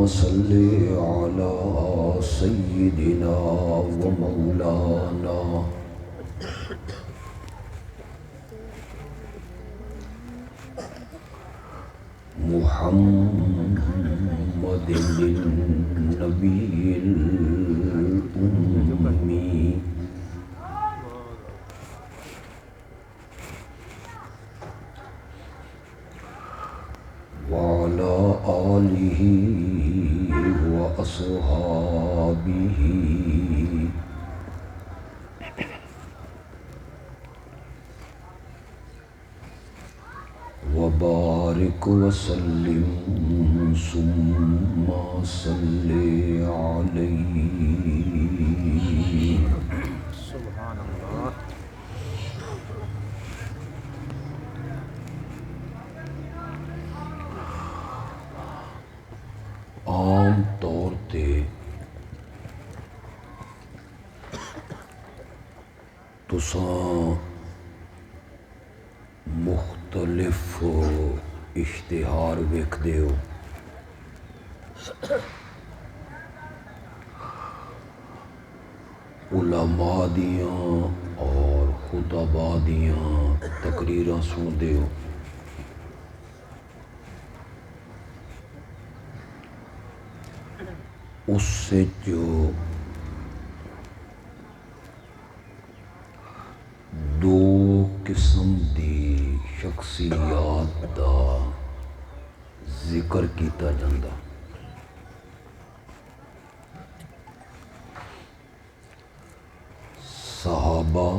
صل على سيدنا ومولانا محمد النبي الأمي وعلى آله وأصحابه وبارك وسلم ثم صل عليه سبحان اللہ. عام طور تے تساں مختلف اشتہار ویکھدے ہو. علماء دیاں اور خطباء دیاں تقریراں سندے ہو. اس سے جو دو قسم دی شخصیات دا ذکر کیتا جاندہ. صحابہ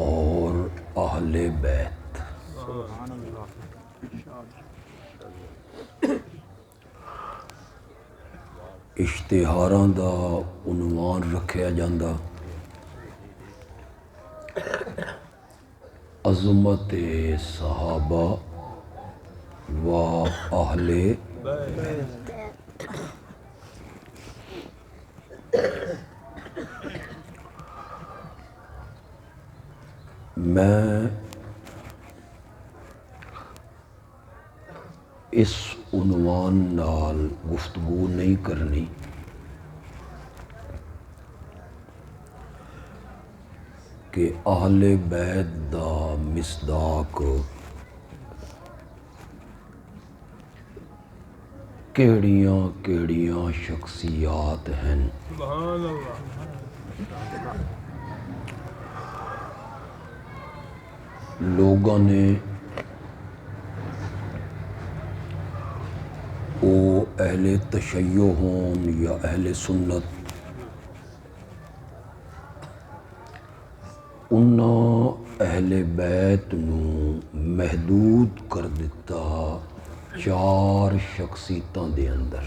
اور اہل بیت. سبحان اللہ. اشتہاراں دا عنوان رکھیا جاندہ عظمت صحابہ و اہل میں اس عنوان نال گفتگو نہیں کرنی. کہ اہل بیت دا مصداق کیڑیاں کیڑیاں شخصیات ہیں. سبحان اللہ. لوگوں نے او اہل تشیع ہون یا اہل سنت انہاں اہل بیت نو محدود کر دیتا چار شخصیتاں دے اندر.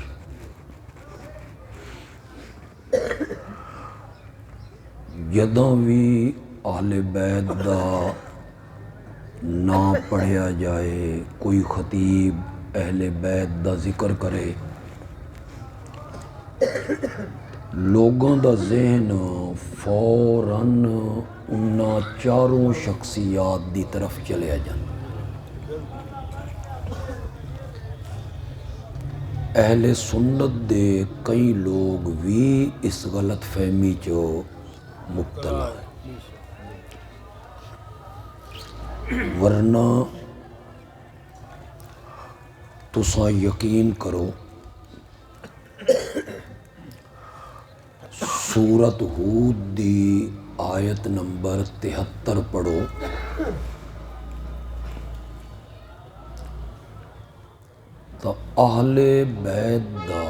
جدوں بھی اہل بیت دا نام پڑھیا جائے، کوئی خطیب اہل بیت دا ذکر کرے، لوگوں دا ذہن فوراً انہاں چاروں شخصیات دی طرف چلیا جاندہ. اہل سنت دے کئی لوگ بھی اس غلط فہمی چو مبتلا ہے. ورنہ تساں یقین کرو سورت ہود دی آیت نمبر 73 پڑھو. تو اہل بیت دا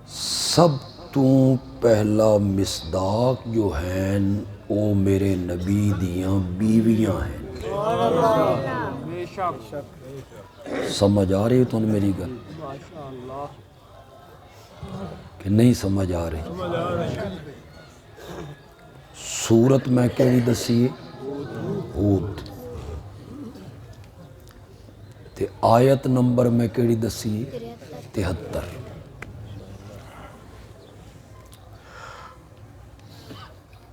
سب تو پہلا مصداق جو ہیں وہ میرے نبی دیاں بیویاں ہیں. بے شک. سمجھ آ رہی تو میری گل ماشاء اللہ. کہ نہیں سمجھ آ رہی؟ سورت میں کیڑی دسی ہود تے آیت نمبر میں کیڑی دسی 73.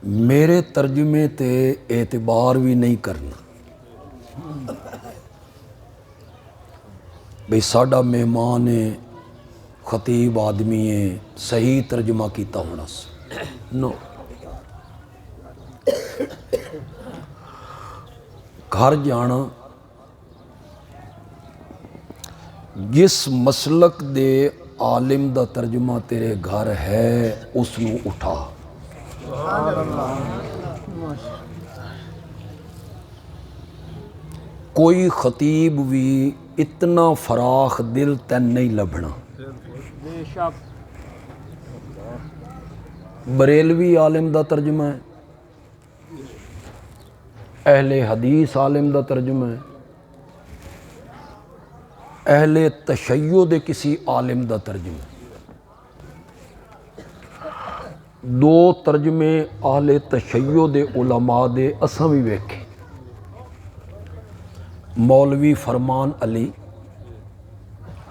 میرے ترجمے تے اعتبار بھی نہیں کرنا. بھئی ساڈا مہمان ہے، خطیب آدمی ہے، صحیح ترجمہ کیتا ہونا سی نو۔ گھر جانا، جس مسلک دے عالم دا ترجمہ تیرے گھر ہے اس نو اٹھا۔ کوئی خطیب بھی اتنا فراخ دل تین نہیں لبھنا۔ بے شک بریلوی عالم دا ترجمہ ہے، اہل حدیث عالم دا ترجمہ ہے، اہل تشیع دے کسی عالم دا ترجمہ ہے۔ دو ترجمے اہل تشیع دے علماء دے اساں بھی ویکھے، مولوی فرمان علی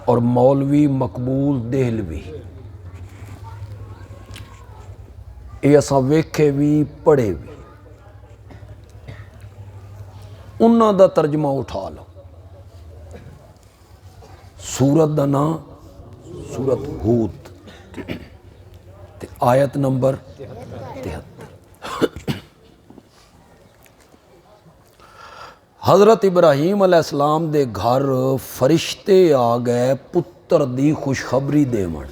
اور مولوی مقبول دہلوی، یہ اساں ویکھے بھی پڑھے بھی۔ انہاں دا ترجمہ اٹھا لو۔ سورت دا نام سورت ہود تے آیت نمبر 73۔ حضرت ابراہیم علیہ السلام دے گھر فرشتے آ گئے پتر دی خوشخبری دیون۔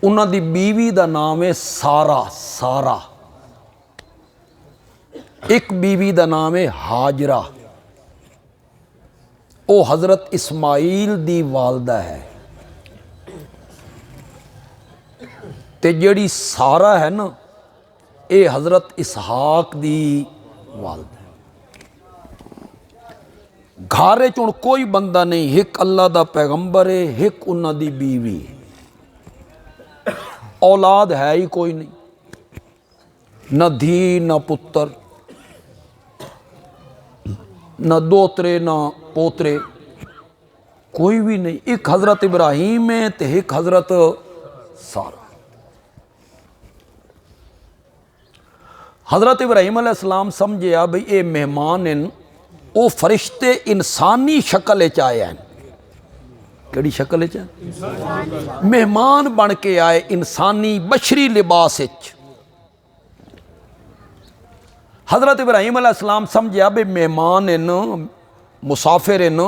انہاں دی بیوی دا نام ہے سارا، سارا۔ ایک بیوی دا نام ہے ہاجرہ، او حضرت اسماعیل دی والدہ ہے، تے جڑی سارا ہے نا اے حضرت اسحاق دی والدہ ہے۔ گھارے چون کوئی بندہ نہیں، ایک اللہ دا پیغمبر ہے، ایک انہاں دی بیوی ہے، اولاد ہے ہی کوئی نہیں، نہ دھی نہ پتر، نہ دوترے نہ پوترے، کوئی بھی نہیں۔ ایک حضرت ابراہیم ہے تے ایک حضرت سارا۔ حضرت ابراہیم علیہ السلام سمجھیا بھئی اے مہمان ہیں، او فرشتے انسانی شکل وچ آئے ہیں۔ کیڑی شکل وچ؟ مہمان بن کے آئے، انسانی بشری لباس وچ۔ حضرت ابراہیم علیہ السلام سمجھیا بھئی مہمان ہیں، مسافر ہیں،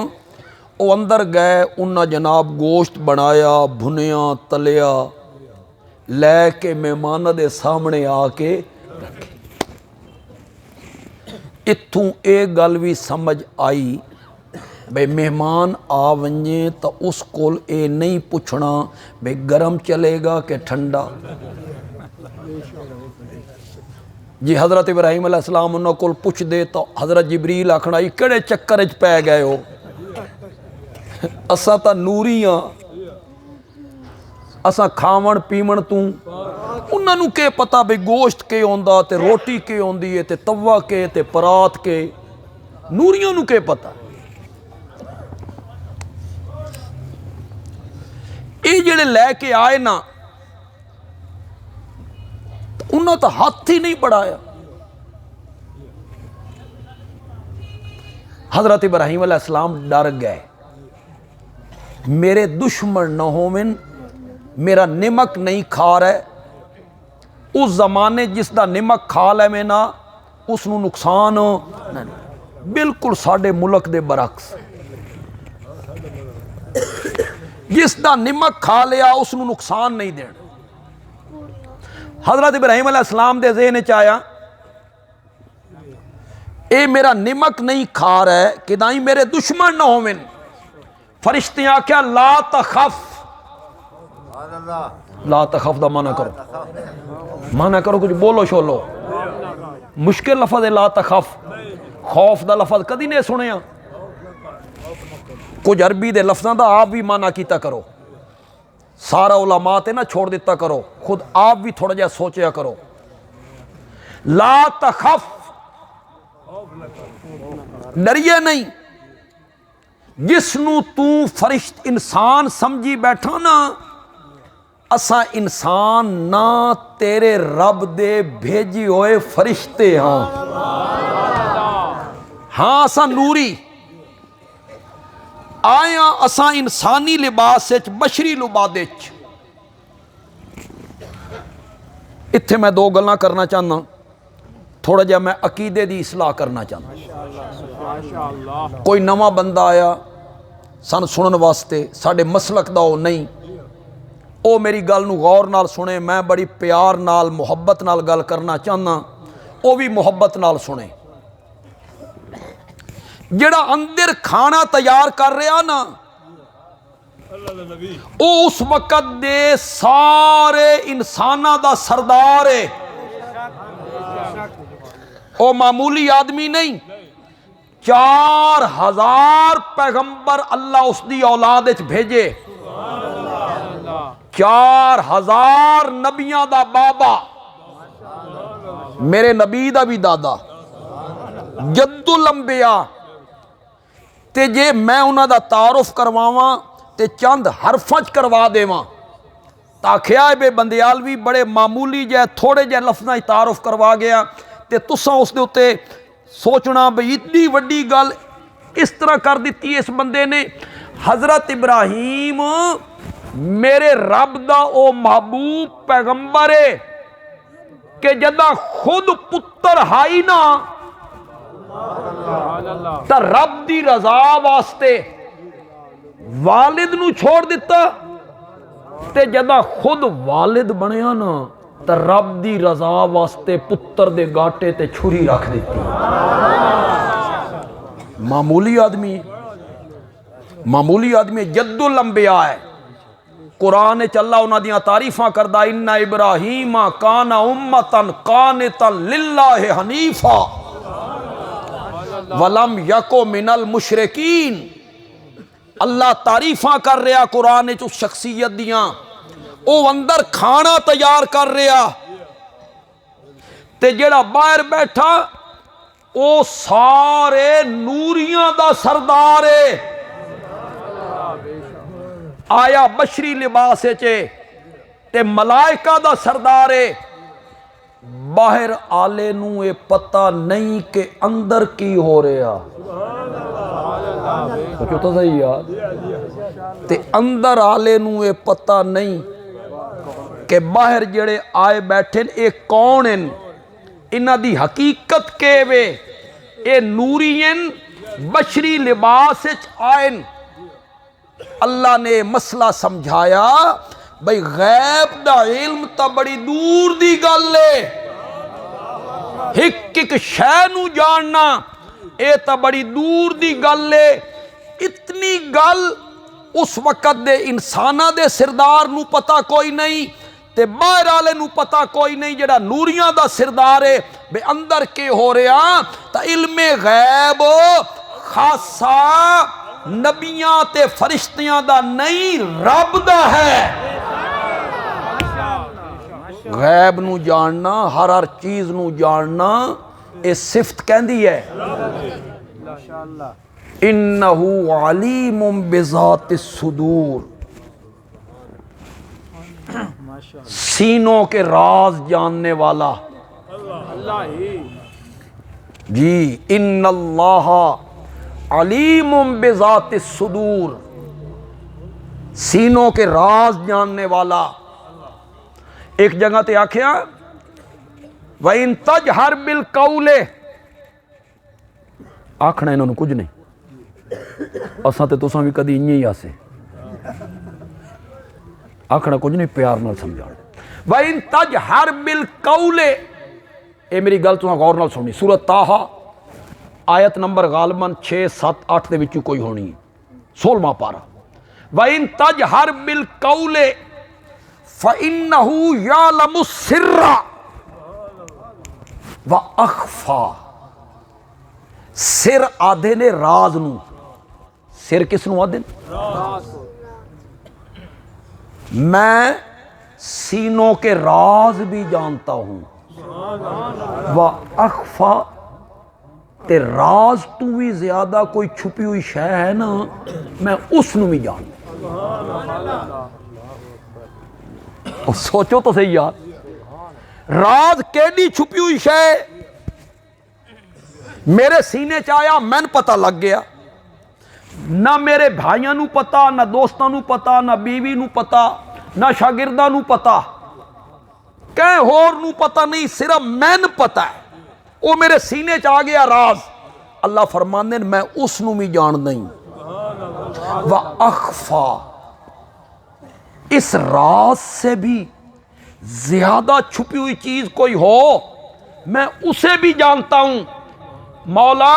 او اندر گئے، انہاں جناب گوشت بنایا، بھنیا تلیا، لے کے مہمان دے سامنے آ کے رکھے۔ اتھوں ایک گل بھی سمجھ آئی بھئی مہمان آ ونجے تو اس کول اے نہیں پوچھنا بھئی گرم چلے گا کہ ٹھنڈا۔ جی حضرت ابراہیم علیہ السلام انہوں کول پوچھ دے تو حضرت جبریل آکھنا یہ کڑے چکر اچ پے گئے ہو، اساں تا نوری ہاں، اساں کھاون پیمن توں انہاں نوں کے پتہ بھئی گوشت کے ہوندا تے روٹی کے ہوندی ہے تے توا کے تے پرات کے، نوریاں نوں کے پتہ۔ اے جڑے لے کے آئے نا انہاں تا ہاتھ ہی نہیں بڑھایا۔ حضرت ابراہیم علیہ السلام ڈر گئے، میرے دشمن نہ ہومن، میرا نمک نہیں کھا رہے، اس زمانے جس دا نمک کھا لے میں نا اس نو نقصان نہیں، بالکل ساڈے ملک دے برعکس، جس دا نمک کھا لیا اس نو نقصان نہیں دینا۔ حضرت ابراہیم علیہ السلام دے ذہن وچ آیا اے میرا نمک نہیں کھا رہا ہے کہ دائیں میرے دشمن نہ ہومن۔ فرشتے آکھیا لا تخف، لا تخف دا معنی کرو، معنی کرو، کچھ بولو شولو، مشکل لفظ ہے لا تخف، خوف دا لفظ کدی نہیں سنیا، کچھ عربی دے لفظاں دا آپ بھی معنی کیتا کرو، سارا علماء تے نہ چھوڑ دیتا کرو، خود آپ بھی تھوڑا جا سوچیا کرو۔ لا تخف، ڈریے نہیں، جس نو تو فرشت انسان سمجھی بیٹھا نا، اساں انسان نہ تیرے رب دے بھیجی ہوئے فرشتے ہاں۔ ہاں اساں نوری آیا اساں انسانی لباس بشری لباس اتھے میں دو گلاں کرنا چاہنا تھوڑا جہا میں عقیدے دی اصلاح کرنا چاہنا کوئی نواں بندہ آیا سن سنن واسطے ساڈے مسلک دا او نہیں او میری گل نو غور نال سنے میں بڑی پیار نال محبت نال گل کرنا چاہنا او بھی محبت نال سنے جڑا اندر کھانا تیار کر رہا نا او اس وقت دے سارے انساناں دا سردار ہے او معمولی آدمی نہیں 4000 پیغمبر اللہ اس دی اولاد وچ بھیجے 4000 نبیاں دا بابا میرے نبی دا بھی دادا جد الانبیاء تے جے میں انہاں دا تعارف کرواواں تے چند حرفاں کروا دیواں تاکھیا بے بندیالوی بڑے معمولی جے تھوڑے جے لفظاں تعارف کروا گیا تے تساں اس دے اتے سوچنا بھئی اتنی وڈی گل اس طرح کر دیتی اس بندے نے حضرت ابراہیم میرے رب دا او محبوب پیغمبر ہے کہ جدہ خود پتر ہائی نا تا رب دی رضا واسطے والد نو چھوڑ دیتا تے جدہ خود والد بنیا نا تا رب دی رضا واسطے پتر دے گاٹے تے چھری رکھ دیتی معمولی آدمی جد الانبیاء ہے قرآن چلا انہاں دیاں تعریفاں کردہ ان ابراہیم کان امتن قانتا للہ حنیفا ولم یکو من المشرکین اللہ تعریفاں کر رہا قرآن اس شخصیت دیاں او اندر کھانا تیار کر رہا تے جڑا باہر بیٹھا او سارے نوریاں دا سردار ہے آیا بشری لباس تے ملائکہ دا سردار ہے باہر آلے نو اے پتہ نہیں کہ اندر کی ہو رہا سوچو تو صحیح یار تے اندر آلے نو اے پتہ نہیں کہ باہر جڑے آئے بیٹھے اے کون ہیں انہاں دی حقیقت کے وے اے نورین بشری لباس آئین اللہ نے مسئلہ سمجھایا بھئی غیب دا علم تا بڑی دور دی گل لے ایک شے نو جاننا اے تا بڑی دور دی گل لے اتنی گل اس وقت دے انسانہ دے سردار نو پتہ کوئی نہیں تے باہر آلے نو پتہ کوئی نہیں جڑا نوریاں دا سردار ہے بے اندر کے ہو رہا تا علم غیب خاصا نبیاں تے فرشتیاں دا نہیں رب دا ہے غیب نو جاننا ہر چیز نو جاننا اے صفت کہندی ہے انہو علیم بذات الصدور سینوں کے راز جاننے والا جی ان اللہ علیم بذات الصدور سینوں کے راز جاننے والا ایک جگہ تے آکھیا وَإِن تَجْهَرْ بِالْقَوْلِ آکھنا انہوں نے کچھ نہیں اساں تے تساں بھی کدی انہی ہی آسے آکھنا کچھ نہیں پیار نال سمجھانا وَإِن تَجْهَرْ بِالْقَوْلِ اے میری گل تساں غور نال سنی سورۃ طٰہٰ آیت نمبر غالباً 6 7 8 دے وچوں کوئی ہونی 16واں پارہ وَإِن تَجْهَرْ بِالْقَوْلِ فَإِنَّهُ يَعْلَمُ السِّرَّ وَأَخْفَى سر آدھے نے راز نو سر کس نو آدھے میں سینوں کے راز بھی جانتا ہوں وَأَخْفَى تے راز تو بھی زیادہ کوئی چھپی ہوئی شے ہے نا میں اس نو بھی جانتا سوچو تو صحیح یار راز کیڑی چھپی ہوئی شے میرے سینے چ آیا مین پتہ لگ گیا نہ میرے بھائیاں نو پتا نہ دوستاں نو پتا نہ بیوی نو پتا نہ شاگرداں نو پتا کہیں ہور نو پتا نہیں صرف مین پتا ہے وہ میرے سینے چ آ گیا راز اللہ فرماندے میں اس نو بھی جان نہیں وَأَخْفَى اس راز سے بھی زیادہ چھپی ہوئی چیز کوئی ہو میں اسے بھی جانتا ہوں مولا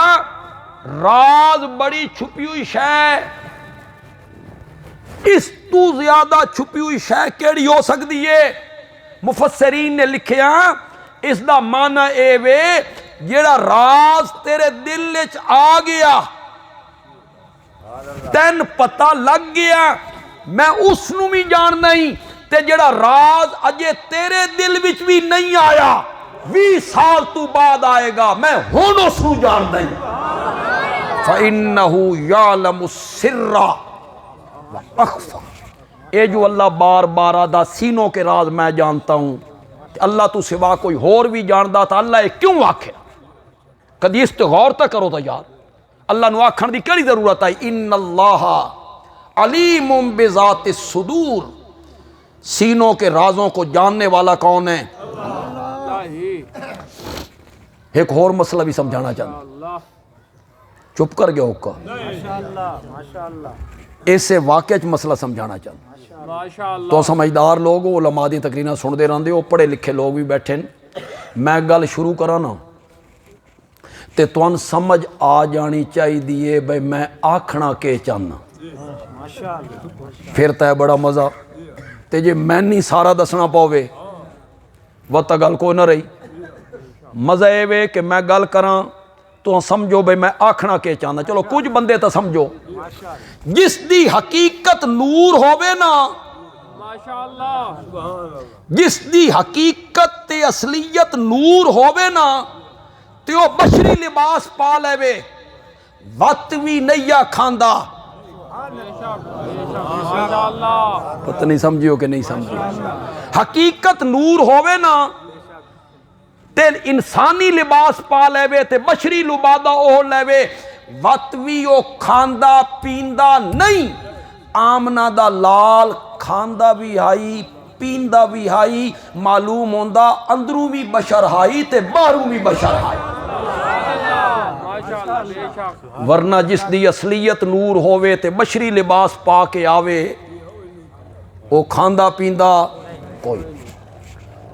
راز بڑی چھپی ہوئی شے اس تو زیادہ چھپی ہوئی شے کیڑی ہو سکتی ہے مفسرین نے لکھیا اس دا معنی اے وے جیڑا راز تیرے دل وچ آ گیا تین پتہ لگ گیا میں اس نو بھی جان نہیں تے جڑا راز اجے تیرے دل وچ بھی نہیں آیا 20 سال تو بعد آئے گا میں ہن اس نو جان نہیں فَإِنَّهُ يَعْلَمُ السِّرَّ وَأَخْفَى اے جو اللہ بار بار آدھا سینوں کے راز میں جانتا ہوں اللہ تو سوا کوئی اور بھی جاندہ تھا اللہ کیوں آکھے کدی اس تے غور تا کرو تا یار اللہ نو آکھن دی کیڑی ضرورت ہے ان اللہ علیم بذات الصدور سینوں کے رازوں کو جاننے والا کون ہے ایک اور مسئلہ بھی سمجھانا چاہتا چپ کر گیا ہوکا ایسے واقعہ مسئلہ سمجھانا چاہتا تو سمجھدار لوگ علماء دی تقریریں سن دے رہندے ہو پڑھے لکھے لوگ بھی بیٹھے میں گل شروع کرانا تے توان سمجھ آ جانی چاہی دیئے بھئی میں آکھنا کے چاہنا پھر تے بڑا مزہ تے جے میں نہیں سارا دسنا پاوے وقت گل کوئی نہ رہی مزہ اے وے کہ میں گل کراں تو سمجھو بھئی میں آکھنا کے چاہنا چلو کچھ بندے تا سمجھو جس دی حقیقت نور ہووے نا جس دی حقیقت تے اصلیت نور ہووے نا تے وہ بشری لباس پا لے وے وقت بھی نہیں کھاندا پتہ نہیں سمجھیو کہ نہیں سمجھیو حقیقت نور ہووے نا تے انسانی لباس پا لے وے تے بشری لبادہ اوہ لے وے وقت بھی وہ کھاندا پیندا نہیں آمنہ دا لال کھاندا بھی ہائی پیندا بھی ہائی معلوم ہوندہ اندروں بھی بشر ہائی تے باہروں بھی بشر ہائی ورنہ جس دی اصلیت نور ہووے تے بشری لباس پا کے آوے وہ کھاندا پیندا کوئی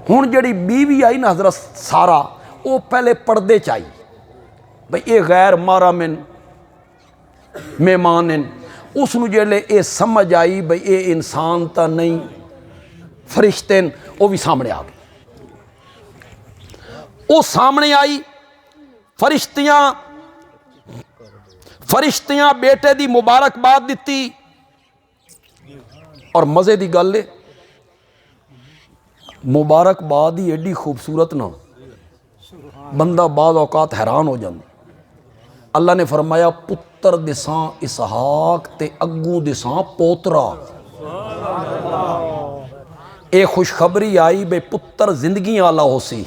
ہون جڑی بیوی آئی نا حضرت سارا وہ پہلے پردے چاہی بھئی اے غیر مارا من مہمان اس نو جڑے اے سمجھ آئی بھئی اے انسان تا نہیں فرشتین وہ بھی سامنے آ گئے وہ سامنے آئی فرشتیاں بیٹے دی مبارک باد دیتی اور مزے دی گل لے مبارک باد ہی ایڈی خوبصورت نہ بندہ بعض اوقات حیران ہو جاندے اللہ نے فرمایا پتر دساں اسحاق تے اگوں دساں پوترا اے خوشخبری آئی بے پتر زندگی آلہ ہو سی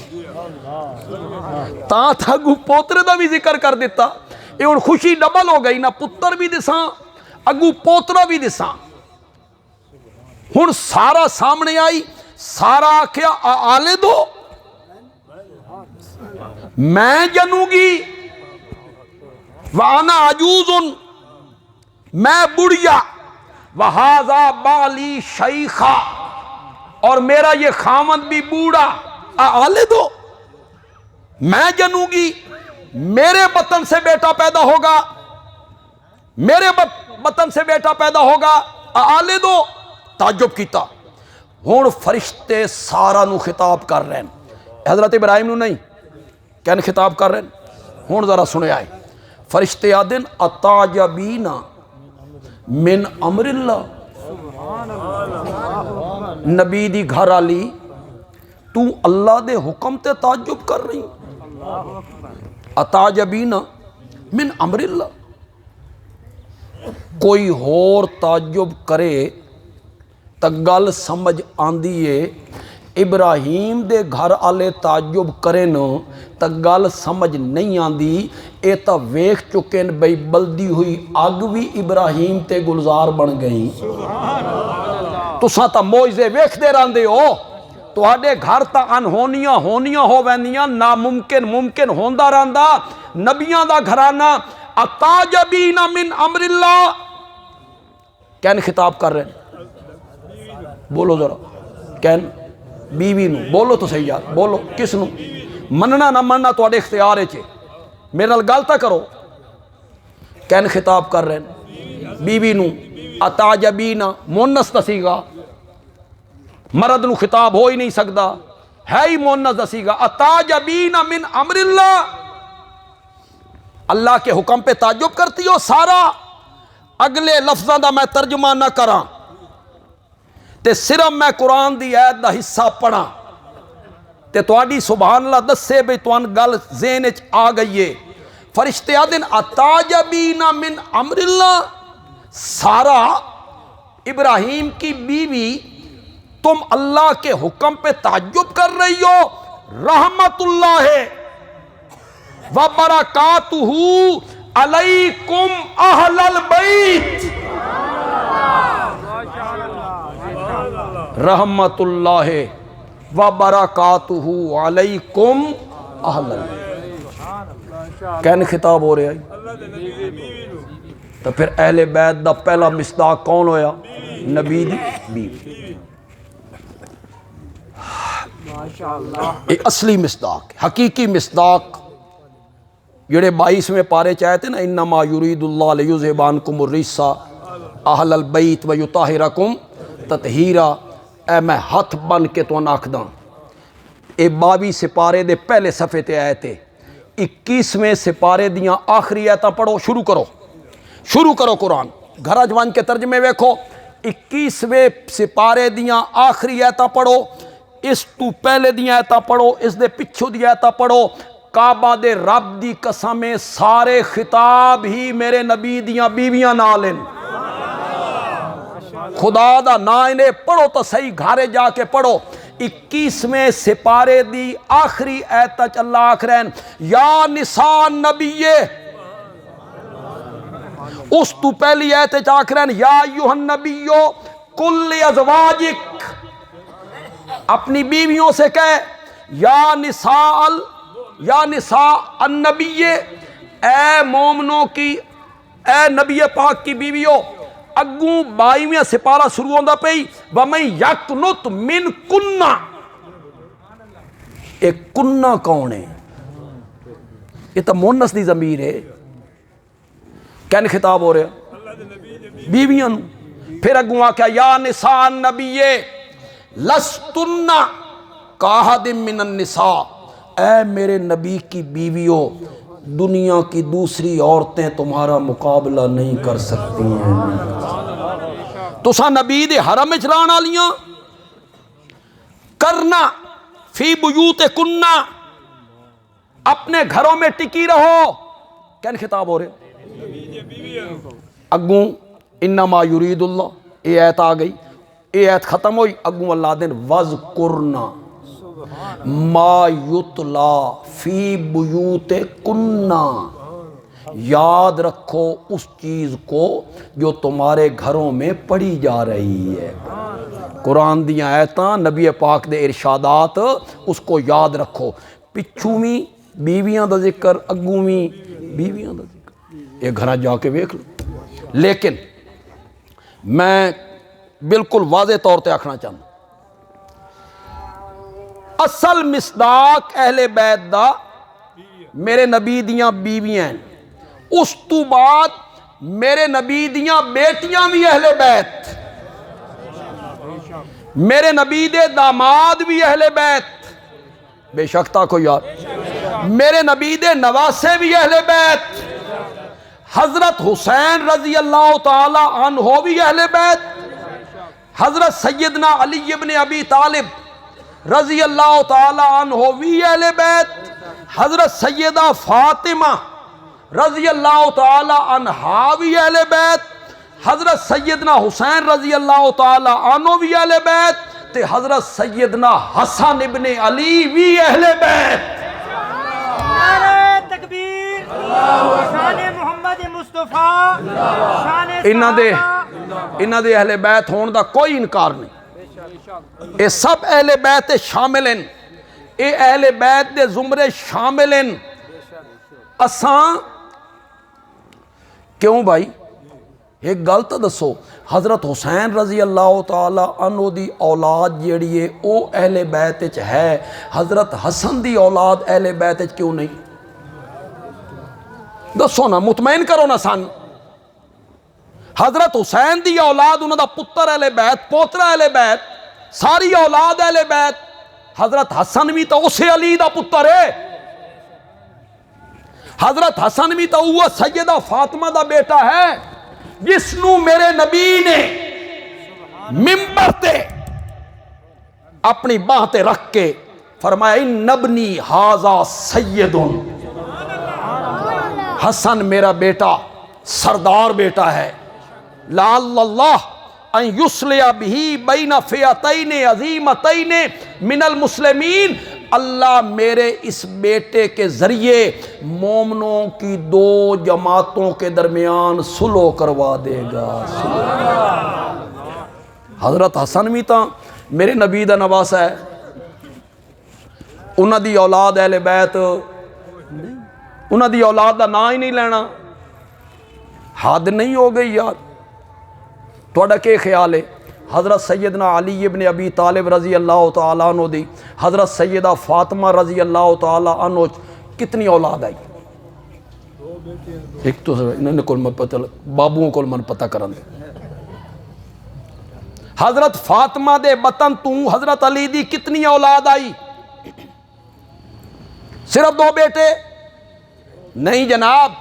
تاں تھا اگوں پوترے دا بھی ذکر کر دیتا اے اور خوشی ڈبل ہو گئی نہ پتر بھی دساں اگوں پوترا بھی دساں ہن سارا سامنے آئی سارا آکھیا آلے دو میں جنوں گی وَأَنَا عَجُوزٌ میں بڑھیا وَهَذَا بَالِي شَيْخًا اور میرا یہ خامد بھی بوڑھا آلے دو میں جنوں گی میرے بطن سے بیٹا پیدا ہوگا میرے بطن سے بیٹا پیدا ہوگا آلے دو تعجب کیتا ہون فرشتے سارا نو خطاب کر رہے ہیں حضرت ابراہیم نو نہیں کہنے خطاب کر رہے ہیں ہون ذرا سنے آئے فرشتے آدن اتعجبین من امر اللہ نبی دی گھر آلی تو اللہ دے حکم تے تعجب کر رہی اتعجبین من امر اللہ کوئی اور تعجب کرے تا گل سمجھ آندی ہے ابراہیم دے گھر والے تعجب کرن تا گل سمجھ نہیں آندی، اے تا ویکھ چکن بھئی بلدی ہوئی اگ بھی ابراہیم تے گلزار بن گئی۔ تساں تا موجزے ویکھ دے رہندے ہو، تہاڈے گھر تا انہونیاں ہونیاں ہو ویندیاں، ناممکن ممکن ہوندا رہندا۔ نبیاں دا گھرانہ اتعجبین من امر اللہ، کین خطاب کر رہے ہیں؟ بولو ذرا، کین؟ بیوی نو، بولو تو صحیح یار، بولو کس نو؟ مننا نہ مننا تواڈے اختیار ہے، میرے نال گل تا کرو۔ کین خطاب کر رہے ہیں؟ بیوی نو۔ اتعجبین مونس دسی گا، مرد نو خطاب ہو ہی نہیں سکتا، ہے ہی مونس دسی گا۔ اتعجبین من امر اللہ، اللہ کے حکم پہ تعجب کرتی ہو۔ سارا اگلے لفظاں دا میں ترجمہ نہ کراں تے صرف میں قرآن دی آیت دا حصہ پڑھاں تے تواڈی سبحان اللہ دسے بھئی توان گل ذہن وچ آ گئی ہے۔ فرشتے آدن اتعجبین من امر اللہ، سارا ابراہیم کی بیوی تم اللہ کے حکم پہ تعجب کر رہی ہو۔ رحمت اللہ وبرکاتہ علیکم اہل البیت، رحمت اللہ وبرکاتہ علیکم اہل البیت، کین خطاب ہو رہا ہے؟ تو پھر اہل بیت دا پہلا مصداق کون ہویا؟ نبی دی بیوی۔ یہ اصلی مصداق، حقیقی مصداق، جڑے 22ویں پارے چاہے تھے نا، انما یرید اللہ لیذھب عنکم الرجس اہل البیت ویطہرکم تطہیرا، اے میں ہاتھ بن کے تو آکھداں، اے 22 سپارے دے پہلے صفحے تے آئے تھے، 21ویں سپارے دیاں آخری آیتاں پڑھو، شروع کرو قرآن گھر جوان کے ترجمے ویکھو، 21ویں سپارے دیاں آخری آیتاں پڑھو، اس تو پہلے دیاں آیتاں پڑھو، اس دے پچھو دی آیتاں پڑھو۔ کعبہ دے رب دی قسمیں سارے خطاب ہی میرے نبی دیاں بیویاں نال ہیں۔ خدا دا نا انہیں پڑھو تو صحیح، گھارے جا کے پڑھو۔ 21ویں سپارے دی آخری آیت تک اللہ آکھ رہے ہیں یا نساء نبیے، اس تو پہلی آیت تک آکھ رہے ہیں یا ایھا النبیو قل لازواجک، اپنی بیویوں سے کہے یا نساء النبی، اے مومنوں کی، اے نبی پاک کی بیویوں۔ اگوں 22ویں سپارہ شروع ہوندا پئی وَمَن یَقْنُتْ مِنْکُنَّ، ایک کنہ کون ہے؟ یہ تو مونس دی ضمیر ہے، کین خطاب ہو رہا؟ بیویاں نو۔ پھر اگوں آکھیا یا نساء النبی لستن کاحد من النساء، اے میرے نبی کی بیویوں، دنیا کی دوسری عورتیں تمہارا مقابلہ نہیں کر سکتی ہیں۔ تساں نبی دے حرم وچ رہن والیاں، کرنا فی بیوتکن، اپنے گھروں میں ٹکی رہو، کین خطاب ہو رہے؟ اگوں انما یرید اللہ، یہ آیت آ گئی، یہ آیت ختم ہوئی، اگوں اللہ دن وَذْکُرْنَا ما یتلا فی بیوتکن، یاد رکھو اس چیز کو جو تمہارے گھروں میں پڑھی جا رہی ہے۔ قرآن دیاں آیتاں، نبی پاک دے ارشادات، اس کو یاد رکھو۔ پچھویں بیویاں دا ذکر، اگویں بیویاں دا ذکر، یہ گھر جا کے ویکھ لو۔ لیکن میں بالکل واضح طور تے آکھنا چاہتا، اصل مصداق اہل بیت دا میرے نبی دیاں بیویاں ہیں، اس تو بعد میرے نبی دیاں بیٹیاں بھی اہل بیت، میرے نبی دے داماد بھی اہل بیت، بے شک تاکو یار، میرے نبی دے نواسے بھی اہل بیت، حضرت حسین رضی اللہ تعالی عنہ بھی اہل بیت، حضرت سیدنا علی ابن ابی طالب رضی اللہ تعالی عنہ بھی اہل بیت، حضرت سیدہ فاطمہ رضی اللہ تعالی عنہا بھی اہل بیت، حضرت سیدنا حسین رضی اللہ تعالی عنہ بھی اہل بیت، تے حضرت سیدنا حسن ابن علی بھی اہل بیت نعرہ تکبیر شان محمد مصطفیٰ شان انہاں دے اہل بیت ہون دا کوئی انکار نہیں اے سب اہل بیت شامل ہیں اے اہل بیت دے زمرے شامل ہیں اساں کیوں بھائی ایک گل تو دسو حضرت حسین رضی اللہ تعالی عنہ دی اولاد جیڑی ہے او اہل بیت وچ ہے حضرت حسن دی اولاد اہل بیت وچ کیوں نہیں دسو نا مطمئن کرو نا سن حضرت حسین دی اولاد انہاں دا پتر اہل بیت پوترا اہل بیت ساری اولاد اہل بیت حضرت حسن بھی تو اسے علی دا پتر ہے حضرت حسن بھی تو وہ سیدہ فاطمہ دا بیٹا ہے جس نو میرے نبی نے منبر تے اپنی باہ تے رکھ کے فرمایا ان ابنی ھذا سید حسن میرا بیٹا سردار بیٹا ہے لعل اللہ ان یصلح بہ بین فئتین عظیمتین من المسلمین اللہ میرے اس بیٹے کے ذریعے مومنوں کی دو جماعتوں کے درمیان صلح کروا دے گا حضرت حسن بھی تا میرے نبی دا نواسا ہے انہاں دی اولاد اہل بیت انہاں دی اولاد دا نا ہی نہیں لینا حد نہیں ہو گئی یار توڑا کے خیال ہے حضرت سیدنا علی ابن ابی طالب رضی اللہ تعالیٰ عنہ دی حضرت سیدہ فاطمہ رضی اللہ تعالیٰ عنہ کتنی اولاد آئی ایک تو انہوں نے کل من پتہ بابوں کل من پتہ کرن دے حضرت فاطمہ دے بطن تو حضرت علی دی کتنی اولاد آئی صرف دو بیٹے نہیں جناب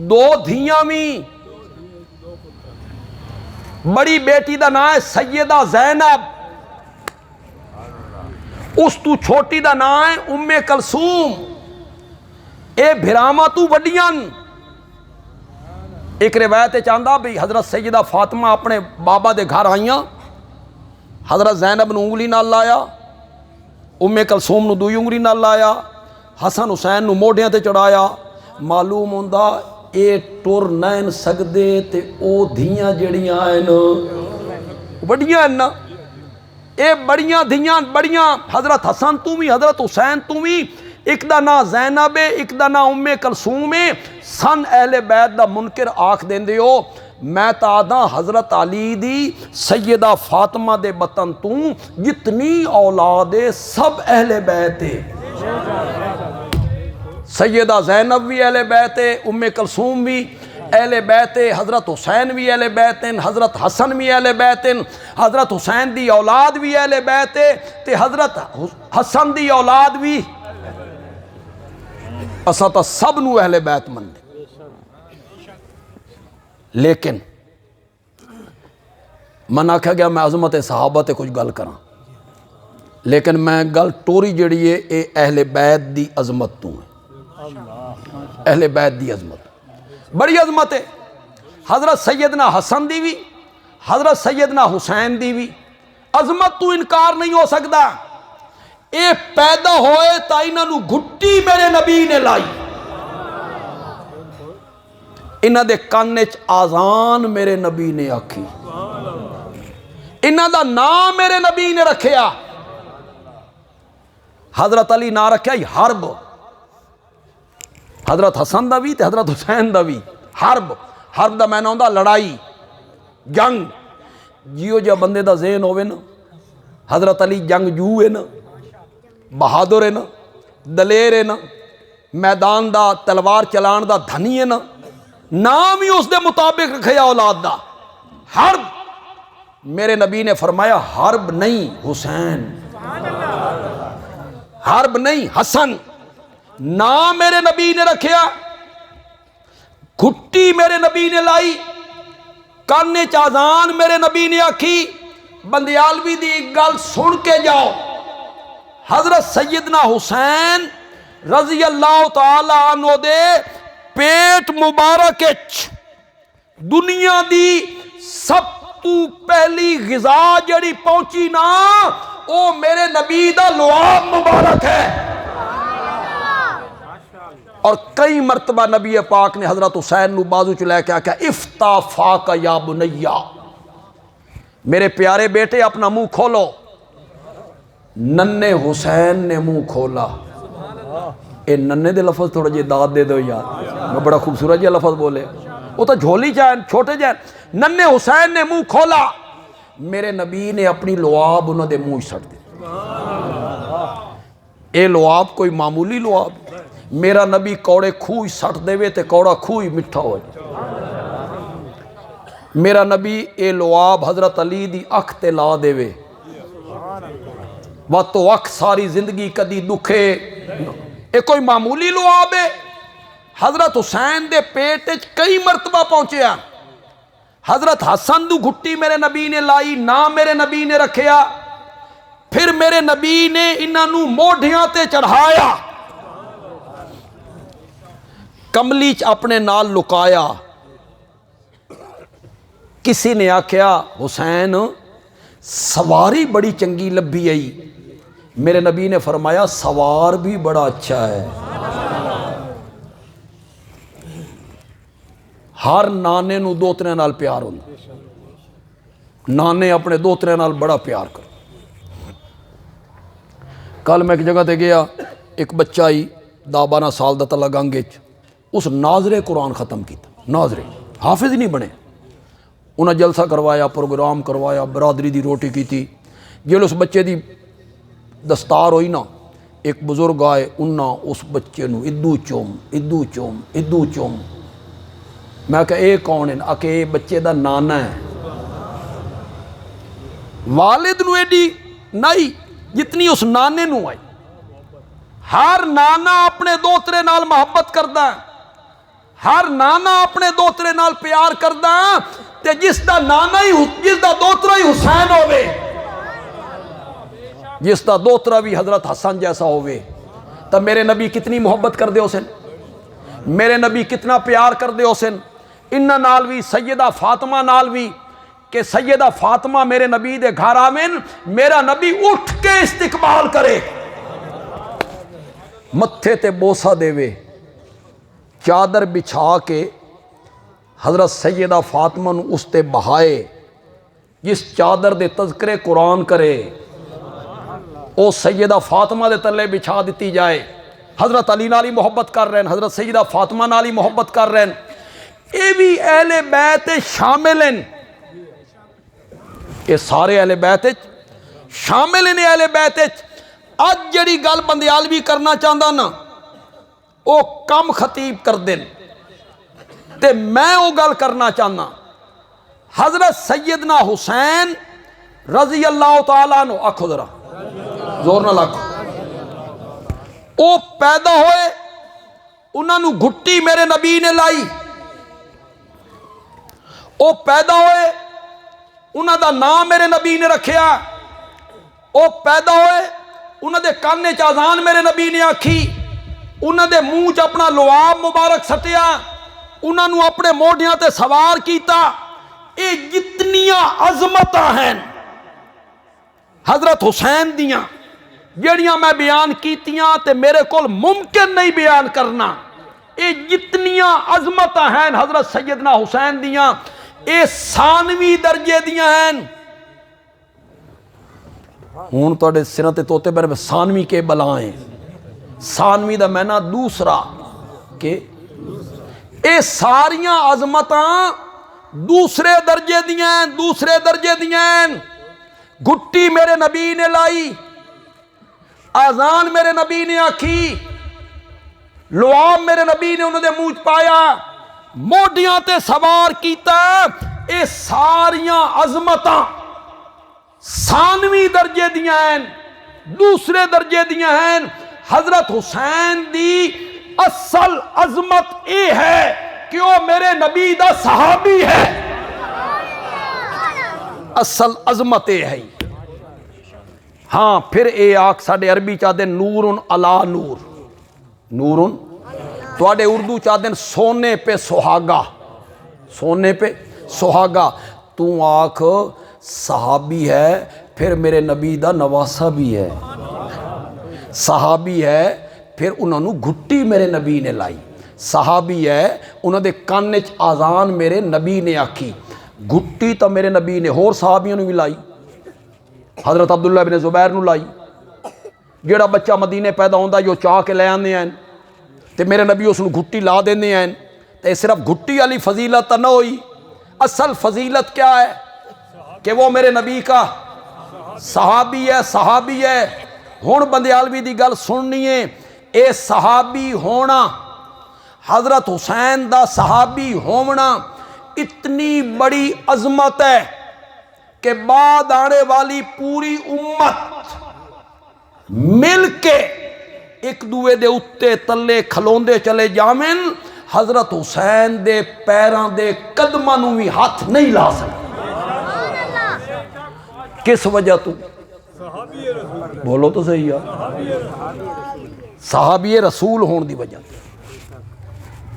دو دھیاں میں بڑی بیٹی دا نام ہے سیدہ زینب اس تو چھوٹی دا نام ہے ام کلثوم اے بھراما تو وڈیاں ایک روایت چاہتا بھی حضرت سیدہ فاطمہ اپنے بابا دے گھر آئیاں حضرت زینب نو انگلی نال لایا ام کلثوم نو دوئی انگلی نال لایا حسن حسین نو موڈیاں تے چڑھایا معلوم ہوندہ اے ٹور نین سکدے تے او دھیاں جڑیاں ہیں بڑیاں ہیں نا اے بڑیاں دھیاں بڑیاں حضرت حسن تو بھی حضرت حسین تو بھی ایک دا نا زینب ہے ایک دا نا ام کلثوم ہے سن اہل بیت دا منکر آکھ دیں دے ہو میں تا حضرت علی دی سیدہ فاطمہ دے بطن تو جتنی اولاد سب اہل بیت ہے سیدہ زینب بھی اہل بیت ہے ام کلثوم بھی اہل بیت ہے حضرت حسین بھی اہل بیت ہیں حضرت حسن بھی اہل بیت ہیں حضرت حسین دی اولاد بھی اہل بیت ہے تے حضرت حسن دی اولاد بھی اسا تا سب نو اہل بیت مند لیکن من آکھا گیا میں عظمت صحابہ تے کچھ گل کراں لیکن میں گل ٹوری جڑی ہے اے اہل بیت دی عظمت تو ہے اہل بیت دی عظمت بڑی عظمت ہے حضرت سیدنا حسن دی بھی حضرت سیدنا حسین دی بھی عظمت تو انکار نہیں ہو سکتا اے پیدا ہوئے تا انہاں نو گھٹی میرے نبی نے لائی انہاں دے کانچ آزان میرے نبی نے آکھی انہاں دا نام میرے نبی نے رکھیا حضرت علی نہ رکھیا حرب حضرت حسن دا بھی تے حضرت حسین دا بھی حرب دا میں نہ ہوندا لڑائی جنگ جیو جا بندے دا ذہن ہوئے نا حضرت علی جنگ جو ہے نا بہادر ہے نا دلیر ہے نا میدان دا تلوار چلان دا دھنی ہے نا نام ہی اس دے مطابق رکھیا اولاد دا حرب میرے نبی نے فرمایا حرب نہیں حسین حرب نہیں حسن نام میرے نبی نے رکھیا گھٹی میرے نبی نے لائی کانے چازان میرے نبی نے آکھی بندیالوی دی گل سن کے جاؤ حضرت سیدنا حسین رضی اللہ تعالی عنہ دے پیٹ مبارک دنیا دی سب تو پہلی غذا جڑی پہنچی نا او میرے نبی دا لعاب مبارک ہے. اور کئی مرتبہ نبی پاک نے حضرت حسین نو بازو چ لے کے آکھیا افتا فاک یا بنیا، میرے پیارے بیٹے اپنا منہ کھولو. ننے حسین نے منہ کھولا. اے ننے دے لفظ تھوڑا جی داد دے دو یار، میں بڑا خوبصورت جی لفظ بولے، وہ تو جھولی جائیں چھوٹے جائیں. ننے حسین نے منہ کھولا، میرے نبی نے اپنی لعاب انہوں دے منہ سٹ دی. اے لعاب کوئی معمولی لعاب، میرا نبی کوڑے کھوئی سٹ دے وے تے کوڑا کھوئی مٹھا ہو جائے. میرا نبی اے لعاب حضرت علی دی اکھ تے لا دے وے، وہ تو اکھ ساری زندگی کدی دکھے. اے کوئی معمولی لعاب ہے؟ حضرت حسین دے پیٹ کئی مرتبہ پہنچیا. حضرت حسن دو گھٹی میرے نبی نے لائی، نام میرے نبی نے رکھیا. پھر میرے نبی نے انہوں موڑھیاں تے چڑھایا، کملی چ اپنے نال لکایا. کسی نے آکھیا حسین سواری بڑی چنگی لبھی آئی. میرے نبی نے فرمایا سوار بھی بڑا اچھا ہے. ہر نانے نو دوترے نال پیار ہونا، نانے اپنے دوترے نال بڑا پیار کر. کل میں ایک جگہ تے گیا، ایک بچہ ہی 10-12 سال دا تلا گانگے چ، اس ناظرے قرآن ختم کیتا. ناظرے حافظ ہی نہیں بنے. انہیں جلسہ کروایا، پروگرام کروایا، برادری دی روٹی کی تھی. جیل اس بچے دی دستار ہوئی نا، ایک بزرگ آئے، انہاں اس بچے نو ادو چوم ادو چوم ادو چوم. میں کہا اے کون ہے؟ کہ اے بچے دا نانا ہے. والد نو ایڈی نہیں جتنی اس نانے نو آئی. ہر نانا اپنے دوترے نال محبت کردا ہے، ہر نانا اپنے دوترے نال پیار کردا ہے. تے جس دا نانا ہی جس دا دوترا ہی حسین ہوئے، جس دا دوترا بھی حضرت حسن جیسا ہوئے، تب میرے نبی کتنی محبت کر دے حسین، میرے نبی کتنا پیار کر دے حسین. انہاں نال بھی سیدہ فاطمہ نال بھی، کہ سیدہ فاطمہ میرے نبی دے گھر آمن، میرا نبی اٹھ کے استقبال کرے، متھے تے بوسہ دے وے، چادر بچھا کے حضرت سیدہ فاطمہ نو اس تے بہائے. جس چادر دے تذکرے قرآن کرے او سیدہ فاطمہ دے تلے بچھا دیتی جائے. حضرت علی نالی محبت کر رہے ہیں، حضرت سیدہ فاطمہ نالی محبت کر رہے ہیں. اے بھی اہل بیت شامل ہیں، اے سارے اہل بیت شامل ہیں. اہل بیت اج جڑی گل بندیالوی کرنا چاہتا نا او کم خطیب کر دین، تے میں او گل کرنا چاہنا. حضرت سیدنا حسین رضی اللہ تعالیٰ عنہ، آکھو ذرا زور نہ لاکھو، او پیدا ہوئے، انہوں نے گھٹی میرے نبی نے لائی. او پیدا ہوئے، انہوں دا نام میرے نبی نے رکھیا. او پیدا ہوئے، انہوں دے کانے چ اذان میرے نبی نے آکھی، انہوں دے منہ چ اپنا لعاب مبارک سٹیا، انہوں نے اپنے موڑیاں تے سوار کیتا. اے جتنیاں عظمتاں ہیں حضرت حسین دیاں جڑیاں میں بیان کیتیاں تے میرے کول ممکن نہیں بیان کرنا. اے جتنیاں عظمتاں ہیں حضرت سیدنا حسین دیاں، اے ثانوی درجے دیاں ہیں. ہون توڑے سرہ تے توتے بارے میں ثانوی کے بلائیں. ثانوی دا میں نا دوسرا کہ اے ساریاں عظمتاں دوسرے درجے دیاں ہیں، دوسرے درجے دیاں ہیں. گھٹی میرے نبی نے لائی، آزان میرے نبی نے آکھی، لعاب میرے نبی نے انہوں نے منہ پایا، موڈیاں تے سوار کیتا. اے ساریاں عظمتاں ثانوی درجے دیاں ہیں، دوسرے درجے دیاں ہیں. حضرت حسین دی اصل عظمت اے ہے کہ وہ میرے نبی دا صحابی ہے. اصل عظمت اے ہے. ہاں پھر اے آکھ ساڑھے عربی چاہتے نورن علا نور، نورن توڑے اردو چاہتے سونے پہ سہاگا، سونے پہ سہاگا. تو آکھ صحابی ہے پھر میرے نبی دا نواسا بھی ہے، صحابی ہے پھر انہوں نے گھٹی میرے نبی نے لائی، صحابی ہے انہوں دے کانچ آزان میرے نبی نے آکھی، گھٹی تو میرے نبی نے ہور صحابیوں نے بھی لائی، حضرت عبداللہ بن زبیر نو لائی، جیڑا بچہ مدینے پیدا ہوندہ جو چاہ کے لے آنے ہیں تے میرے نبی اس نے گھٹی لا دینے ہیں تے صرف گھٹی علی فضیلت نہ ہوئی، اصل فضیلت کیا ہے کہ وہ میرے نبی کا صحابی ہے، صحابی ہے۔ ہون بندیالوی دی گل سننی ہے، اے صحابی ہونا، حضرت حسین دا صحابی ہونا اتنی بڑی عظمت ہے کہ بعد آنے والی پوری امت مل کے ایک دوے دے اتے تلے کھلوندے چلے جامن، حضرت حسین دے پیران دے قدمانوں بھی ہاتھ نہیں لا سکتے۔ کس وجہ تو بولو تو صحیح ہے، صحابی رسول ہون دی وجہ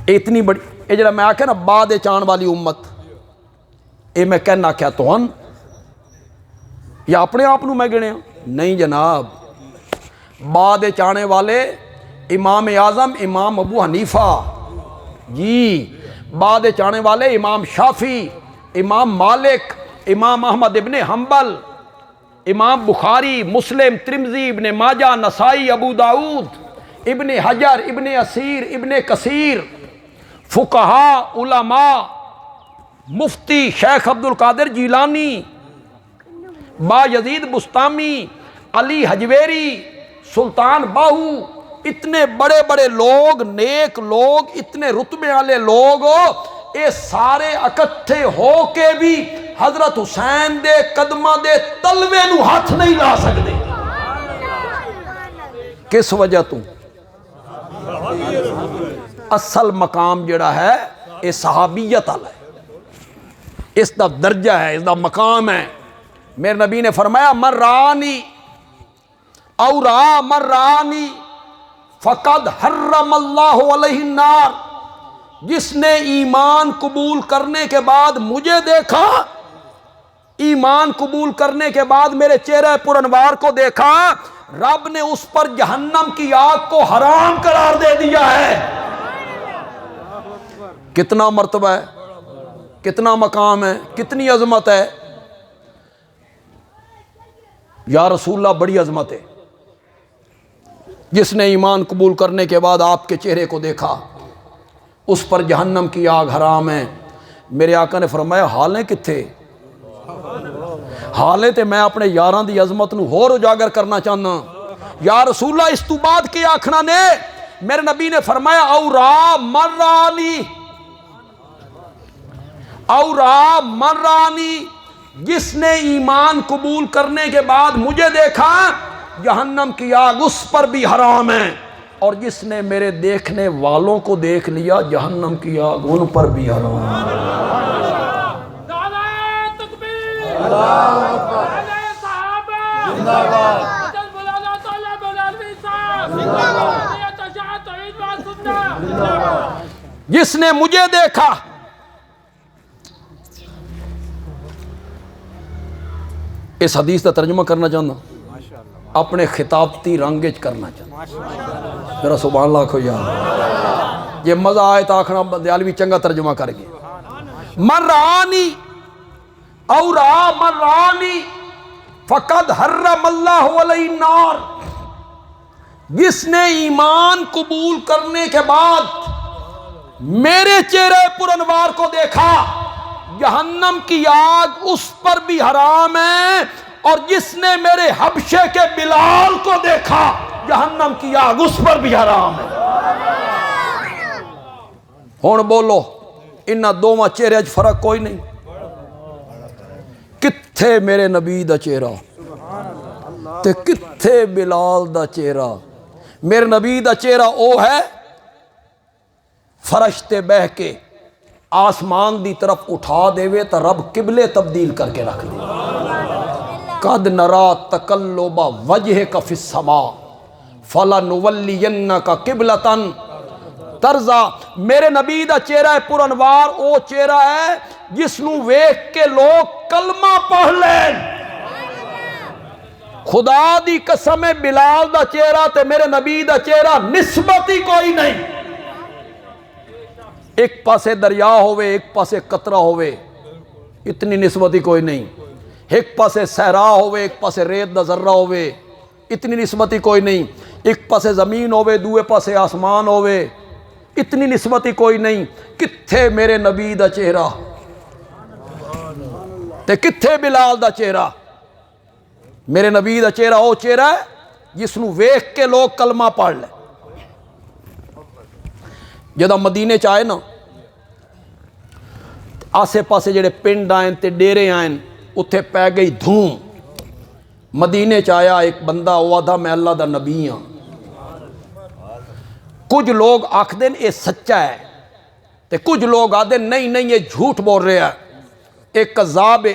اتنی بڑی، اے جڑا میں آکھے نا بعد چان والی امت، اے میں کہنا کیا تو ہن یا اپنے آپ نو میں گنے ہوں؟ نہیں جناب، بعد چانے والے امام اعظم امام ابو حنیفہ، جی بعد چانے والے امام شافعی، امام مالک، امام احمد ابن حنبل، امام بخاری، مسلم، ترمذی، ابن ماجہ، نسائی، ابو داؤد، ابن حجر، ابن اسیر، ابن کثیر، فقہاء، علماء، مفتی شیخ عبد القادر جیلانی، با یزید بستامی، علی حجویری، سلطان باہو، اتنے بڑے بڑے لوگ، نیک لوگ، اتنے رتبے والے لوگ، اے سارے اکٹھے ہو کے بھی حضرت حسین دے قدمہ دے تلوے نو ہاتھ نہیں لا سکتے۔ کس وجہ تو؟ اصل مقام جڑا ہے اے صحابیت والا ہے، اس دا درجہ ہے، اس دا مقام ہے۔ میرے نبی نے فرمایا من رانی او را من رانی فقد حرم اللہ علیہ النار، جس نے ایمان قبول کرنے کے بعد مجھے دیکھا، ایمان قبول کرنے کے بعد میرے چہرے پر انوار کو دیکھا، رب نے اس پر جہنم کی آگ کو حرام قرار دے دیا ہے۔ کتنا مرتبہ ہے، کتنا مقام ہے، کتنی عظمت ہے، یا رسول اللہ بڑی عظمت ہے۔ جس نے ایمان قبول کرنے کے بعد آپ کے چہرے کو دیکھا اس پر جہنم کی آگ حرام ہے۔ میرے آقا نے فرمایا حالیں کتھے، حالیں تے میں اپنے یاران دی عظمت نو ہور اجاگر کرنا چاہنا۔ یا رسول اللہ اس تو بعد کے آکھنا نے، میرے نبی نے فرمایا او را مرانی، او را مرانی، جس نے ایمان قبول کرنے کے بعد مجھے دیکھا جہنم کی آگ اس پر بھی حرام ہے، اور جس نے میرے دیکھنے والوں کو دیکھ لیا جہنم کی آگ ان پر بھی حرام ہے۔ جس نے مجھے دیکھا، اس حدیث کا ترجمہ کرنا چاہنا، اپنے خطابتی رنگج کرنا چاہنا، ذرا سبحان اللہ کھو یار، یہ مزہ آئے تو آخنا دیالوی چنگا ترجمہ کر گئے۔ من رانی او را من رانی فقد حرم اللہ علیہ النار، جس نے ایمان قبول کرنے کے بعد میرے چہرے پر انوار کو دیکھا جہنم کی آگ اس پر بھی حرام ہے، اور جس نے میرے حبشے کے بلال کو دیکھا جہنم کی آگ اس پر بھی حرام ہے۔ ہون بولو انہاں دوواں چہرے اچ فرق کوئی نہیں؟ کتھے میرے نبی دا چہرہ تے کتھے بلال دا چہرہ؟ میرے نبی دا چہرہ او ہے فرشتے بہ کے آسمان دی طرف اٹھا دے تو رب قبلے تبدیل کر کے رکھ دے۔ قد نرا تقلب وجہک فی السماء فلنولینک قبلۃ ਤਰਜ਼ਾ। ਮੇਰੇ ਨਬੀ ਦਾ ਚਿਹਰਾ ਹੈ ਪੁਰਨਵਾਰ, ਉਹ ਚਿਹਰਾ ਹੈ ਜਿਸ ਨੂੰ ਵੇਖ ਕੇ ਲੋਕ ਕਲਮਾ ਪੜ੍ਹ ਲੈਣ। ਖੁਦਾ ਦੀ ਕਸਮ ਹੈ, ਬਿਲਾਲ ਦਾ ਚਿਹਰਾ ਤੇ ਮੇਰੇ ਨਬੀ ਦਾ ਚਿਹਰਾ ਨਿਸਬਤ ਹੀ ਕੋਈ ਨਹੀਂ। ਇੱਕ ਪਾਸੇ ਦਰਿਆ ਹੋਵੇ, ਇੱਕ ਪਾਸੇ ਕਤਰਾ ਹੋਵੇ, ਇਤਨੀ ਨਿਸਬਤ ਹੀ ਕੋਈ ਨਹੀਂ। ਇੱਕ ਪਾਸੇ ਸਹਿਰਾ ਹੋਵੇ, ਇੱਕ ਪਾਸੇ ਰੇਤ ਦਾ ਜ਼ਰਰਾ ਹੋਵੇ, ਇਤਨੀ ਨਿਸਬਤ ਹੀ ਕੋਈ ਨਹੀਂ। ਇੱਕ ਪਾਸੇ ਜ਼ਮੀਨ ਹੋਵੇ, ਦੂਏ ਪਾਸੇ ਆਸਮਾਨ ਹੋਵੇ, ਇਤਨੀ ਨਿਸਬਤ ਹੀ ਕੋਈ ਨਹੀਂ। ਕਿੱਥੇ ਮੇਰੇ ਨਬੀ ਦਾ ਚਿਹਰਾ ਤੇ ਕਿੱਥੇ ਬਿਲਾਲ ਦਾ ਚਿਹਰਾ? ਮੇਰੇ ਨਬੀ ਦਾ ਚਿਹਰਾ ਉਹ ਚਿਹਰਾ ਹੈ ਜਿਸ ਨੂੰ ਵੇਖ ਕੇ ਲੋਕ ਕਲਮਾ ਪੜ੍ਹ ਲੈ। ਜਦੋਂ ਮਦੀਨੇ ਚ ਆਏ ਨਾ, ਆਸੇ ਪਾਸੇ ਜਿਹੜੇ ਪਿੰਡ ਆਏ ਤੇ ਡੇਰੇ ਆਏ, ਉੱਥੇ ਪੈ ਗਈ ਧੂਮ। ਮਦੀਨੇ ਚ ਆਇਆ ਇੱਕ ਬੰਦਾ, ਉਹ ਆਖਦਾ ਮੈਂ ਅੱਲਾ ਦਾ ਨਬੀ ਹਾਂ। ਕੁਝ ਲੋਗ ਆਖਦੇ ਨੇ ਇਹ ਸੱਚਾ ਹੈ ਤੇ ਕੁਝ ਲੋਗ ਆਖਦੇ ਨਹੀਂ ਨਹੀਂ ਇਹ ਝੂਠ ਬੋਲ ਰਿਹਾ ਹੈ, ਇਹ ਕਜ਼ਾਬ ਹੈ,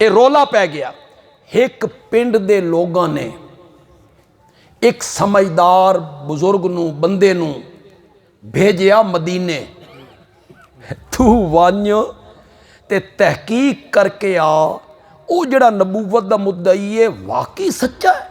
ਇਹ ਰੋਲਾ ਪੈ ਗਿਆ। ਇੱਕ ਪਿੰਡ ਦੇ ਲੋਗਾਂ ਨੇ ਇੱਕ ਸਮਝਦਾਰ ਬਜ਼ੁਰਗ ਨੂੰ, ਬੰਦੇ ਨੂੰ ਭੇਜਿਆ ਮਦੀਨੇ, ਤੂੰ ਵਾਂਝ ਤੇ ਤਹਿਕੀਕ ਕਰਕੇ ਆ, ਉਹ ਜਿਹੜਾ ਨਬੂਵਤ ਦਾ ਮੁੱਦਈ ਹੈ ਵਾਕਈ ਸੱਚਾ ਹੈ।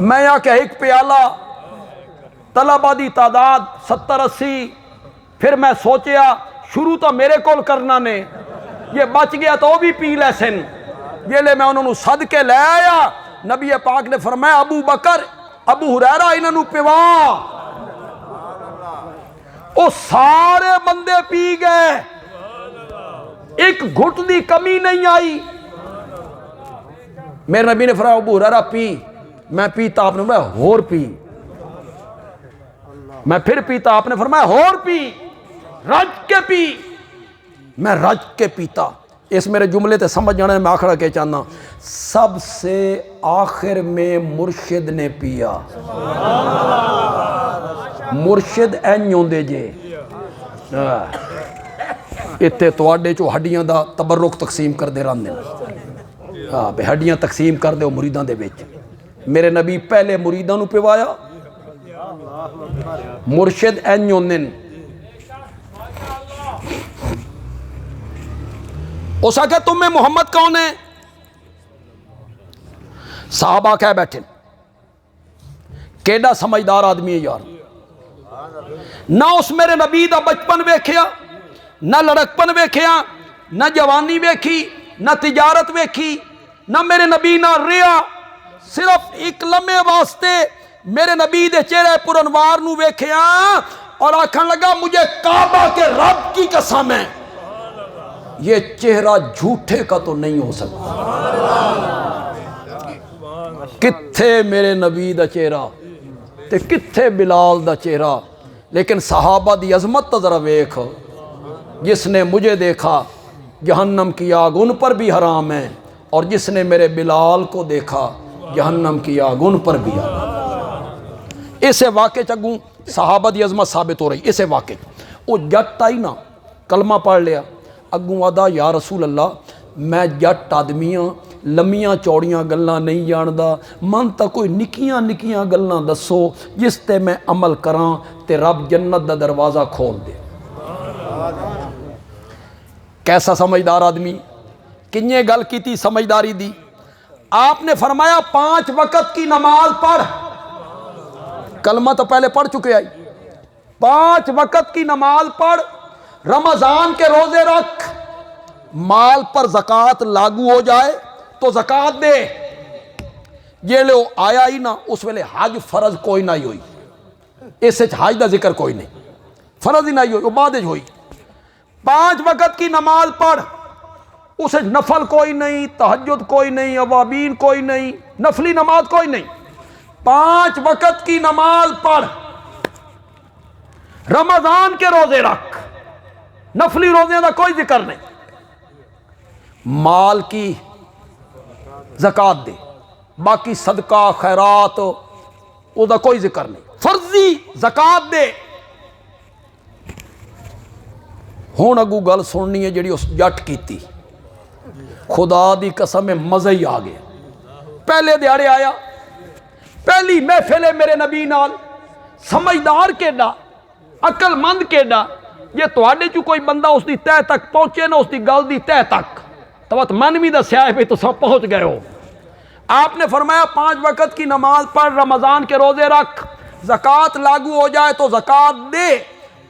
میں آ کے ایک پیالہ طلبہ دی تعداد 70-80 پھر میں سوچیا شروع تو میرے کول کرنا نے یہ بچ گیا تو وہ بھی پی لے سن یہ لے میں انہوں نے صد کے لے آیا نبی پاک نے فرمایا ابو بکر ابو ہریرہ انہوں نے پیوا وہ سارے بندے پی گئے ایک گھٹ دی کمی نہیں آئی میرے نبی نے فرمایا ابو ہریرہ پی میں پیتا آپ نے فرمایا ہور پی میں پھر پیتا آپ نے فرمایا ہور پی رج کے پی میں رج کے پیتا اس میرے جملے تے سمجھ جانا ہے میں آخرہ کے چاہنا سب سے آخر میں مرشد نے پیا مرشد اینیوں دے جے اتنے تواڈے چو ہڈیاں دا تبرک تقسیم کر دے رہن دیں بے ہڈیاں تقسیم کر دے مریداں دے بیچ میرے نبی پہلے مریداں نو پیوایا مرشد اینیوں دن اس آگے تم میں محمد کون ہے صحابہ کہہ بیٹھے کیڑا سمجھدار آدمی ہے یار نہ اس میرے نبی دا بچپن ویکھیا نہ لڑکپن ویکھیا نہ جوانی ویکھی نہ تجارت ویکھی نہ میرے نبی نہ ریا صرف ایک لمحے واسطے میرے نبی دے چہرے پر انوار نو ویکھیا اور آکھن لگا مجھے کعبہ کے رب کی قسم ہے یہ چہرہ جھوٹے کا تو نہیں ہو سکتا کتھے میرے نبی دا چہرہ تے کتھے بلال دا چہرہ لیکن صحابہ دی عظمت ذرا ویکھ جس نے مجھے دیکھا جہنم کی آگ ان پر بھی حرام ہے اور جس نے میرے بلال کو دیکھا جہنم کی آگ ان پر بھی حرام اسے واقع چگوں صحابہ دی عظمت ثابت ہو رہی اسے واقع وہ جٹ آئی نا کلمہ پڑھ لیا اگوں آدھا یا رسول اللہ میں جٹ آدمیاں لمیاں چوڑیاں گلاں نہیں جاندا من تا کوئی نکیاں نکیاں گلاں دسو جس تے میں عمل کراں تے رب جنت دا دروازہ کھول دے کیسا سمجھدار آدمی کنیے گل کی تھی سمجھداری دی آپ نے فرمایا 5 وقت کی نماز پڑھ کلمہ تو پہلے پڑھ چکے آئی 5 وقت کی نماز پڑھ رمضان کے روزے رکھ مال پر زکوٰۃ لاگو ہو جائے تو زکوٰۃ دے یہ لو آیا ہی نہ اس ویلے حج فرض کوئی نہ ہوئی اس حج دا ذکر کوئی نہیں فرض ہی نہ ہوئی وہ بعد ہوئی 5 وقت کی نماز پڑھ اسے نفل کوئی نہیں تہجد کوئی نہیں اوابین کوئی نہیں نفلی نماز کوئی نہیں 5 وقت کی نماز پڑھ رمضان کے روزے رکھ نفلی روزے دا کوئی ذکر نہیں مال کی زکوٰۃ دے باقی صدقہ خیرات او دا کوئی ذکر نہیں فرضی زکوٰۃ دے ہون اگو گل سننی ہے جڑی اس جٹ کیتی خدا دی قسم مزہ ہی آ گیا پہلے دیہڑے آیا پہلی محفل ہے میرے نبی نال سمجھدار کیڈا عقل مند کیڈا یہ تواڈے چوں کوئی بندہ اس دی تہ تک پہنچے نہ اس دی گل دی تہ تک تو من بھی دسیا ہے تو سب پہنچ گئے ہو آپ نے فرمایا 5 وقت کی نماز پڑھ رمضان کے روزے رکھ زکوٰۃ لاگو ہو جائے تو زکوٰۃ دے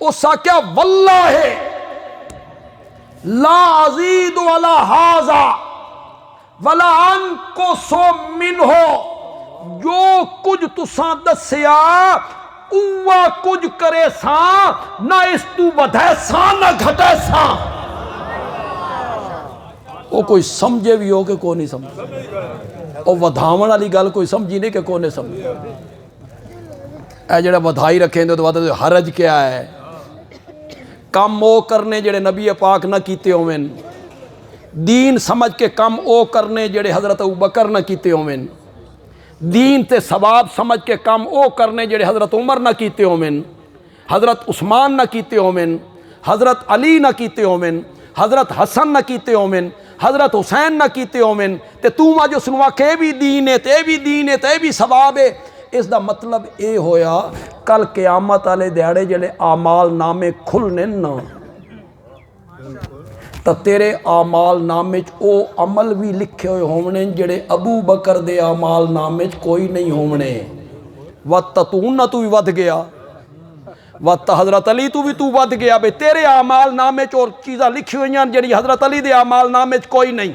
اس کا کیا واللہ لا ازید ولا ھذا ولا انقص منہ جو کچھ تساں دسیا اوہ کچھ کرے ساں نہ اس تو ودھے ساں نہ گھٹے ساں وہ کوئی سمجھے بھی ہو کہ کوئی نہیں سمجھے وہ ودھاون والی گل کوئی سمجھی نہیں کہ کوئی نہیں سمجھے اے جڑا ودھائی رکھیں دے تو حرج کیا ہے کم او کرنے جڑے نبی پاک نہ کیتے ہوئن دین سمجھ کے کم او کرنے جڑے حضرت ابوبکر نہ کیتے ہوئن دین تے ثواب سمجھ کے کم او کرنے جڑے حضرت عمر نہ کیتے ہوئن حضرت عثمان نہ کیتے ہوئن حضرت علی نہ کیتے ہوئن حضرت حسن نہ کیتے ہوئن حضرت حسین نہ کیتے ہوئن تے تو ماں جو سنوا کہ بھی دین ہے تے بھی دین ہے تے بھی ثواب ہے اس دا مطلب اے ہویا کل قیامت والے دیہڑے جڑے اعمال نامے کھلنے نا ਤਾਂ ਤੇਰੇ ਆਮਾਲ ਨਾਮੇ 'ਚ ਉਹ ਅਮਲ ਵੀ ਲਿਖੇ ਹੋਏ ਹੋਣੇ ਜਿਹੜੇ ਅਬੂ ਬਕਰ ਦੇ ਆਮਾਲ ਨਾਮੇ 'ਚ ਕੋਈ ਨਹੀਂ ਹੋਣੇ। ਵੱਧ ਤਾਂ ਤੂੰ ਨਾ ਤੂੰ ਵੀ ਵੱਧ ਗਿਆ, ਵੱਧ ਤਾਂ ਹਜ਼ਰਤ ਅਲੀ ਤੂੰ ਵੀ ਤੂੰ ਵੱਧ ਗਿਆ ਬਈ ਤੇਰੇ ਆਮਾਲ ਨਾਮੇ 'ਚ ਔਰ ਚੀਜ਼ਾਂ ਲਿਖੀ ਹੋਈਆਂ ਜਿਹੜੀ ਹਜ਼ਰਤ ਅਲੀ ਦੇ ਆਮਾਲ ਨਾਮੇ 'ਚ ਕੋਈ ਨਹੀਂ,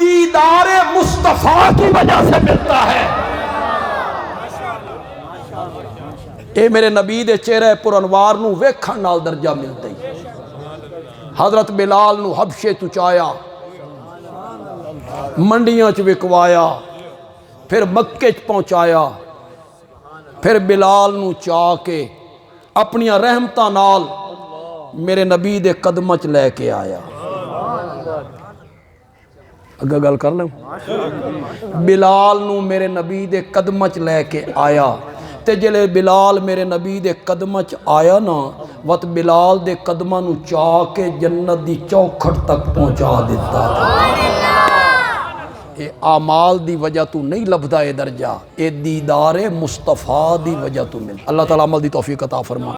دیدار مصطفیٰ کی وجہ سے ملتا ہے۔ اے میرے نبی دے چہرے پر انوار نو ویکھن نال درجہ ملتا ہی۔ حضرت بلال نو حبشے تو چایا، منڈیاں چ وکوایا، پھر مکے چ پہنچایا، پھر بلال نو چاہ کے اپنی رحمتاں نال میرے نبی دے قدمہ چ لے کے آیا۔ اگہ گل کر لیں، بلال نو میرے نبی دے قدمہ چ لے کے آیا، تے جلے بلال میرے نبی دے قدمہ چ آیا نا، وقت بلال دے قدمہ نو چاہ کے جنت دی چوکھٹ تک پہنچا دیتا تھا۔ اے اعمال دی وجہ تو نہیں لبدا اے درجہ، اے دیدار مصطفیٰ دی وجہ تو مل۔ اللہ تعالیٰ عمل دی توفیق عطا فرما۔